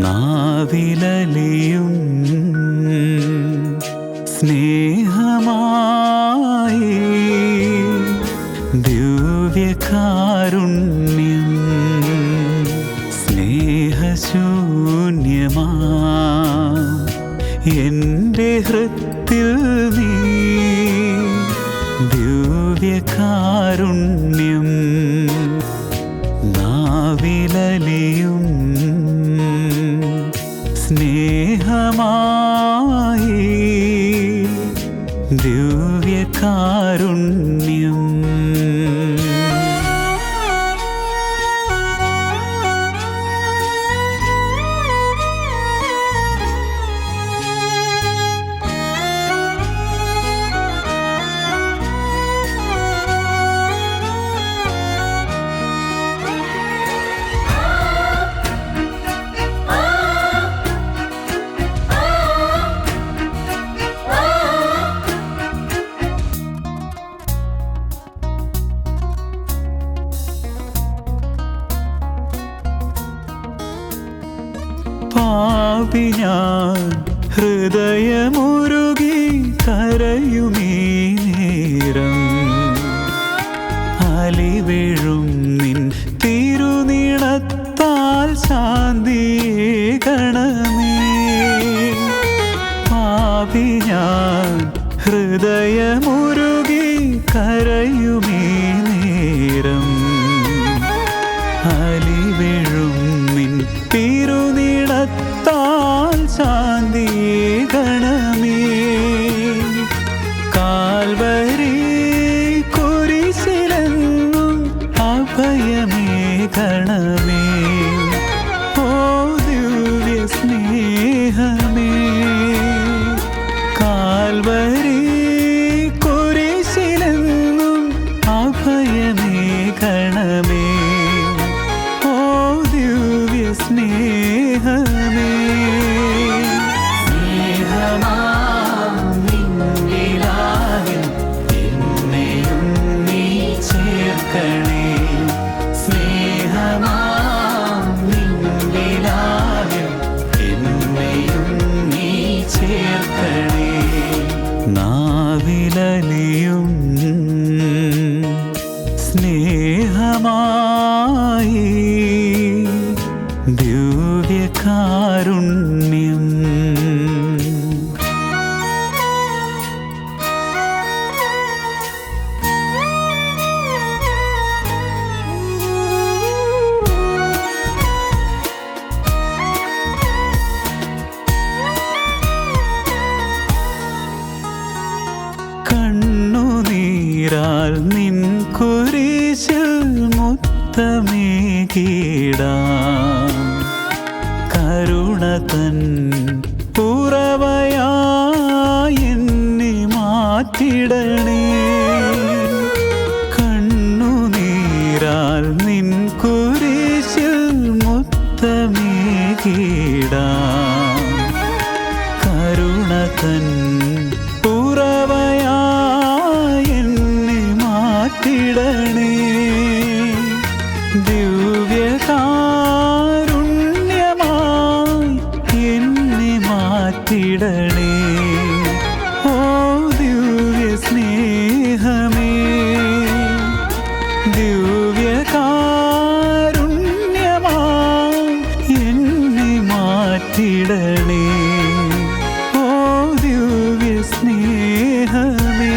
നാവിലലിയും സ്നേഹമായി ദിവ്യകാരുണ്യം സ്നേഹശൂന്യമാ എൻ്റെ ഹൃത്തിൽ നീ ദിവ്യകാരുണ്യം നാവിലലിയും സ്നേഹമായി ദിവ്യകാരുണ്യം പാപി ഞാൻ ഹൃദയമുരുകി കരയുമീ നേരം അലിവീഴും നിൻ തിരുനിണത്താൽ ശാന്തിയേകണമേ. പാപി ഞാൻ ഹൃദയമുരുകി കരയുമീ നേരം അലിവീഴും നിൻ തിരുനിണത്താൽ ശാന്തിയേകണമേ. കാൽവരി കുരിശിലെന്നും അഭയമേകണമേ. ഓ ദിവ്യ സ്നേഹമേ, കാൽവരി കുരിശിലെന്നും അഭയമേകണമേ. സ്നേഹമേ, സ്നേഹമാം നിന്നിലാകിൽ എന്നെയും നീ ചേർക്കണേ. സ്നേഹമാം നിന്നിലാകിൽ എന്നെയും നീ ചേർക്കണേ. നാവിലലിയും സ്നേഹമായി ദിവ്യകാരുണ്യം. കണ്ണുനീരാൽ നിൻ കുരിശിൽ മുത്തമേകിടാം. കരുണ തൻ ഉറവയായി എന്നെ മാറ്റിടണേ. കണ്ണുനീരാൽ നിൻ കുരിശിൽ മുത്തമേകിടാം. കരുണ തൻ ഉറവയായി എന്നെ മാറ്റിടണേ. ദിവ്യകാരുണ്യമായി എന്നെ മാറ്റിടണേ. ഓ ദിവ്യ സ്നേഹമേ, ദിവ്യകാരുണ്യമായി എന്നെ മാറ്റിടണേ. ഓ ദിവ്യ സ്നേഹമേ,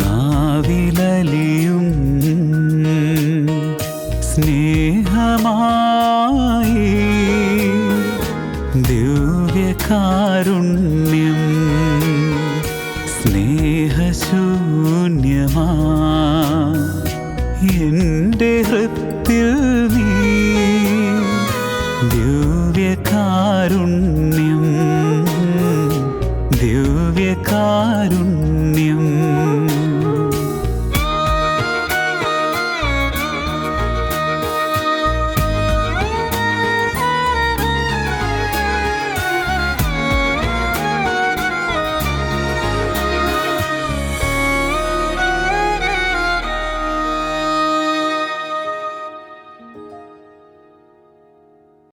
നാവിലലിയും സ്നേഹമായി ദിവ്യകാരുണ്യം സ്നേഹശൂന്യമാ എൻ്റെ ഹൃത്തിൽ നീ ദിവ്യകാരുണ്യം.